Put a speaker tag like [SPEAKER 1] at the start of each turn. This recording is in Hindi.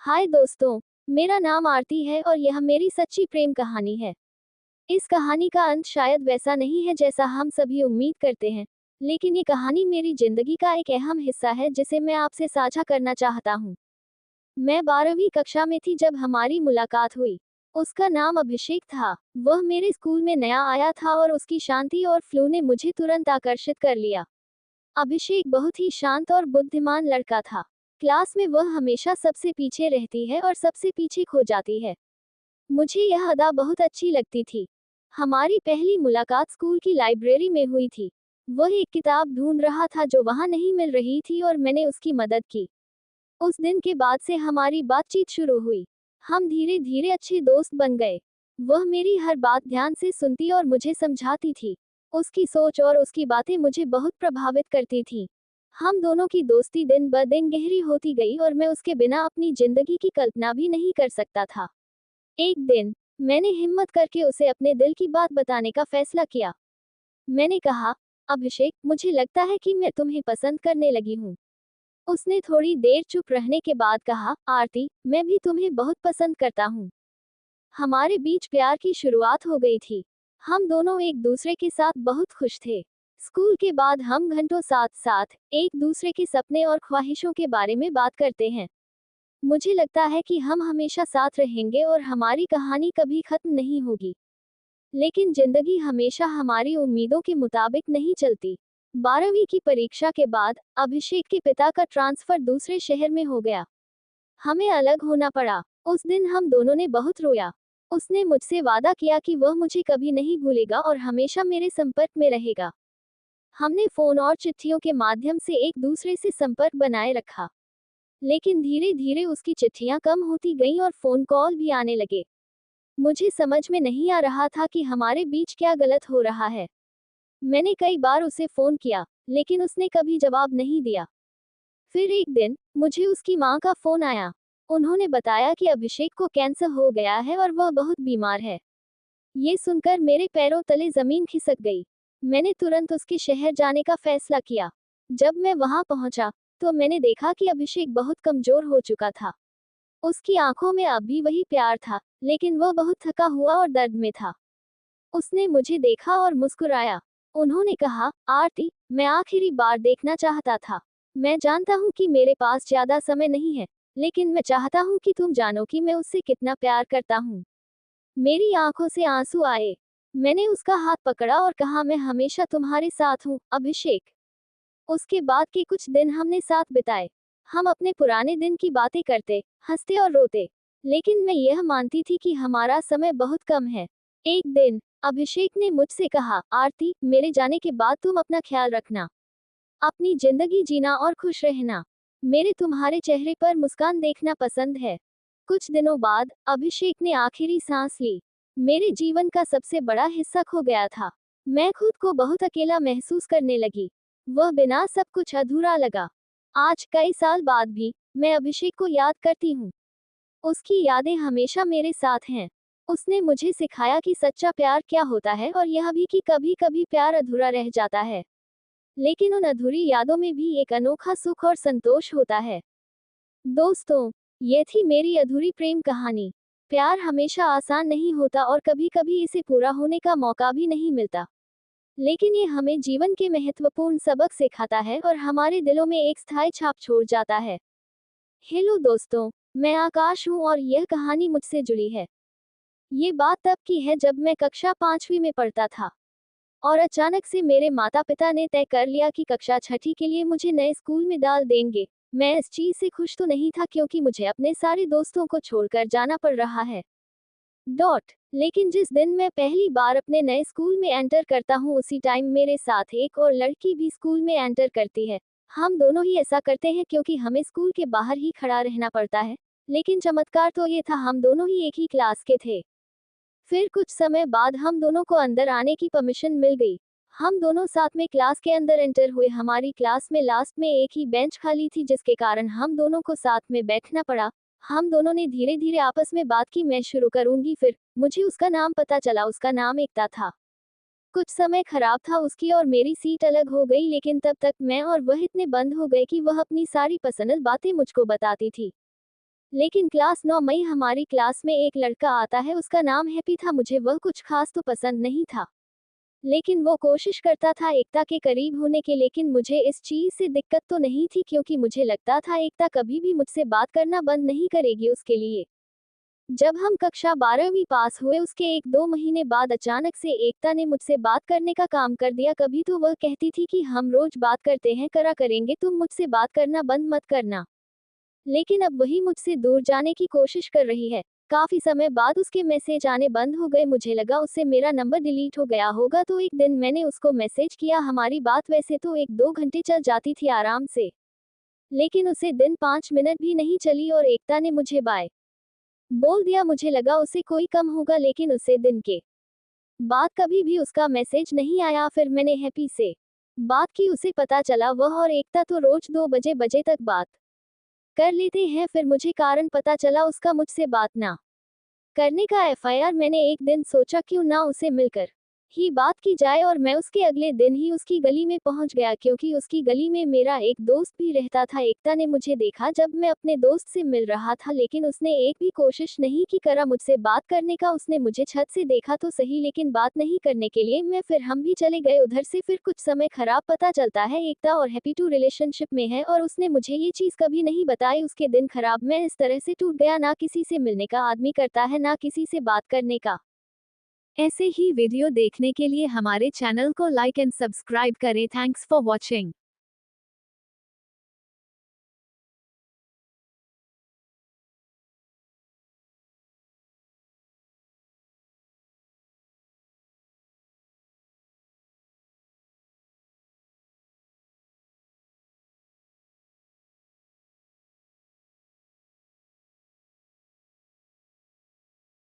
[SPEAKER 1] हाय दोस्तों, मेरा नाम आरती है और यह मेरी सच्ची प्रेम कहानी है। इस कहानी का अंत शायद वैसा नहीं है जैसा हम सभी उम्मीद करते हैं, लेकिन ये कहानी मेरी जिंदगी का एक अहम हिस्सा है जिसे मैं आपसे साझा करना चाहता हूँ। मैं 12वीं कक्षा में थी जब हमारी मुलाकात हुई। उसका नाम अभिषेक था। वह मेरे स्कूल में नया आया था और उसकी शांति और फ्लो ने मुझे तुरंत आकर्षित कर लिया। अभिषेक बहुत ही शांत और बुद्धिमान लड़का था। क्लास में वह हमेशा सबसे पीछे रहती है और सबसे पीछे खो जाती है। मुझे यह अदा बहुत अच्छी लगती थी। हमारी पहली मुलाकात स्कूल की लाइब्रेरी में हुई थी। वह एक किताब ढूंढ रहा था जो वहां नहीं मिल रही थी और मैंने उसकी मदद की। उस दिन के बाद से हमारी बातचीत शुरू हुई। हम धीरे धीरे अच्छे दोस्त बन गए। वह मेरी हर बात ध्यान से सुनती और मुझे समझाती थी। उसकी सोच और उसकी बातें मुझे बहुत प्रभावित करती थीं। हम दोनों की दोस्ती दिन ब दिन गहरी होती गई और मैं उसके बिना अपनी जिंदगी की कल्पना भी नहीं कर सकता था। एक दिन मैंने हिम्मत करके उसे अपने दिल की बात बताने का फैसला किया। मैंने कहा, अभिषेक, मुझे लगता है कि मैं तुम्हें पसंद करने लगी हूँ। उसने थोड़ी देर चुप रहने के बाद कहा, आरती, मैं भी तुम्हें बहुत पसंद करता हूँ। हमारे बीच प्यार की शुरुआत हो गई थी। हम दोनों एक दूसरे के साथ बहुत खुश थे। स्कूल के बाद हम घंटों साथ साथ एक दूसरे के सपने और ख्वाहिशों के बारे में बात करते हैं। मुझे लगता है कि हम हमेशा साथ रहेंगे और हमारी कहानी कभी खत्म नहीं होगी। लेकिन जिंदगी हमेशा हमारी उम्मीदों के मुताबिक नहीं चलती। 12वीं की परीक्षा के बाद अभिषेक के पिता का ट्रांसफर दूसरे शहर में हो गया। हमें अलग होना पड़ा। उस दिन हम दोनों ने बहुत रोया। उसने मुझसे वादा किया कि वह मुझे कभी नहीं भूलेगा और हमेशा मेरे संपर्क में रहेगा। हमने फोन और चिट्ठियों के माध्यम से एक दूसरे से संपर्क बनाए रखा। लेकिन धीरे धीरे उसकी चिट्ठियां कम होती गईं और फोन कॉल भी आने लगे। मुझे समझ में नहीं आ रहा था कि हमारे बीच क्या गलत हो रहा है। मैंने कई बार उसे फोन किया, लेकिन उसने कभी जवाब नहीं दिया। फिर एक दिन मुझे उसकी माँ का फोन आया। उन्होंने बताया कि अभिषेक को कैंसर हो गया है और वह बहुत बीमार है। ये सुनकर मेरे पैरों तले जमीन खिसक गई। मैंने तुरंत उसके शहर जाने का फैसला किया। जब मैं वहां पहुंचा, तो मैंने देखा कि अभिषेक बहुत कमजोर हो चुका था। उसकी आंखों में अब भी वही प्यार था, लेकिन वह बहुत थका हुआ और दर्द में था। उसने मुझे देखा और मुस्कुराया। उन्होंने कहा, आरती, मैं आखिरी बार देखना चाहता था। मैं जानता हूँ कि मेरे पास ज्यादा समय नहीं है, लेकिन मैं चाहता हूँ कि तुम जानो कि मैं उससे कितना प्यार करता हूँ। मेरी आंखों से आंसू आए। मैंने उसका हाथ पकड़ा और कहा, मैं हमेशा तुम्हारे साथ हूँ, अभिषेक। उसके बाद के कुछ दिन हमने साथ बिताए। हम अपने पुराने दिन की बातें करते, हंसते और रोते। लेकिन मैं यह मानती थी कि हमारा समय बहुत कम है। एक दिन अभिषेक ने मुझसे कहा, आरती, मेरे जाने के बाद तुम अपना ख्याल रखना। अपनी जिंदगी जीना और खुश रहना। मेरे तुम्हारे चेहरे पर मुस्कान देखना पसंद है। कुछ दिनों बाद अभिषेक ने आखिरी सांस ली। मेरे जीवन का सबसे बड़ा हिस्सा खो गया था। मैं खुद को बहुत अकेला महसूस करने लगी। वह बिना सब कुछ अधूरा लगा। आज कई साल बाद भी मैं अभिषेक को याद करती हूँ। उसकी यादें हमेशा मेरे साथ हैं। उसने मुझे सिखाया कि सच्चा प्यार क्या होता है और यह भी कि कभी कभी प्यार अधूरा रह जाता है। लेकिन उन अधूरी यादों में भी एक अनोखा सुख और संतोष होता है। दोस्तों, ये थी मेरी अधूरी प्रेम कहानी। प्यार हमेशा आसान नहीं होता और कभी कभी इसे पूरा होने का मौका भी नहीं मिलता। लेकिन ये हमें जीवन के महत्वपूर्ण सबक सिखाता है और हमारे दिलों में एक स्थायी छाप छोड़ जाता है। हेलो दोस्तों, मैं आकाश हूँ और यह कहानी मुझसे जुड़ी है। ये बात तब की है जब मैं कक्षा 5वीं में पढ़ता था। और अचानक से मेरे माता पिता ने तय कर लिया कि कक्षा 6ठी के लिए मुझे नए स्कूल में डाल देंगे। मैं इस चीज से खुश तो नहीं था क्योंकि मुझे अपने सारे दोस्तों को छोड़कर जाना पड़ रहा है। लेकिन जिस दिन मैं पहली बार अपने नए स्कूल में एंटर करता हूँ उसी टाइम मेरे साथ एक और लड़की भी स्कूल में एंटर करती है। हम दोनों ही ऐसा करते हैं क्योंकि हमें स्कूल के बाहर ही खड़ा रहना पड़ता है। लेकिन चमत्कार तो ये था, हम दोनों ही एक ही क्लास के थे। फिर कुछ समय बाद हम दोनों को अंदर आने की परमिशन मिल गई। हम दोनों साथ में क्लास के अंदर एंटर हुए। हमारी क्लास में लास्ट में एक ही बेंच खाली थी जिसके कारण हम दोनों को साथ में बैठना पड़ा। हम दोनों ने धीरे धीरे आपस में बात की। मैं शुरू करूंगी। फिर मुझे उसका नाम पता चला। उसका नाम एकता था। कुछ समय खराब था उसकी और मेरी सीट अलग हो गई, लेकिन तब तक मैं और वह इतने बंद हो गए कि वह अपनी सारी पर्सनल बातें मुझको बताती थी। लेकिन क्लास 9 मई हमारी क्लास में एक लड़का आता है, उसका नाम हैप्पी था। मुझे वह कुछ खास तो पसंद नहीं था, लेकिन वो कोशिश करता था एकता के करीब होने की। लेकिन मुझे इस चीज से दिक्कत तो नहीं थी, क्योंकि मुझे लगता था एकता कभी भी मुझसे बात करना बंद नहीं करेगी उसके लिए। जब हम कक्षा 12वीं पास हुए, उसके 1-2 महीने बाद अचानक से एकता ने मुझसे बात करने का काम कर दिया। कभी तो वह कहती थी कि हम रोज बात करते हैं, करा करेंगे, तुम मुझसे बात करना बंद मत करना। लेकिन अब वही मुझसे दूर जाने की कोशिश कर रही है। काफी समय बाद उसके मैसेज आने बंद हो गए। मुझे लगा उससे मेरा नंबर डिलीट हो गया होगा, तो एक दिन मैंने उसको मैसेज किया। हमारी बात वैसे तो 1-2 घंटे चल जाती थी आराम से, लेकिन उसे दिन 5 मिनट भी नहीं चली और एकता ने मुझे बाय बोल दिया। मुझे लगा उसे कोई कम होगा, लेकिन उसे दिन के बाद कभी भी उसका मैसेज नहीं आया। फिर मैंने हैप्पी से बात की, उसे पता चला वह और एकता तो रोज 2 बजे तक बात कर लेते हैं। फिर मुझे कारण पता चला उसका मुझसे बात ना करने का। एफआईआर मैंने एक दिन सोचा क्यों ना उसे मिलकर ही बात की जाए, और मैं उसके अगले दिन ही उसकी गली में पहुंच गया, क्योंकि उसकी गली में मेरा एक दोस्त भी रहता था। एकता ने मुझे देखा जब मैं अपने दोस्त से मिल रहा था, लेकिन उसने एक भी कोशिश नहीं की करा मुझसे बात करने का। उसने मुझे छत से देखा तो सही, लेकिन बात नहीं करने के लिए मैं फिर हम भी चले गए उधर से। फिर कुछ समय खराब पता चलता है एकता और हैप्पी टू रिलेशनशिप में है, और उसने मुझे ये चीज कभी नहीं बताई। उसके दिन खराब, मैं इस तरह से टूट गया। ना किसी से मिलने का आदमी करता है, ना किसी से बात करने का। ऐसे ही वीडियो देखने के लिए हमारे चैनल को लाइक एंड सब्सक्राइब करें। Thanks for watching.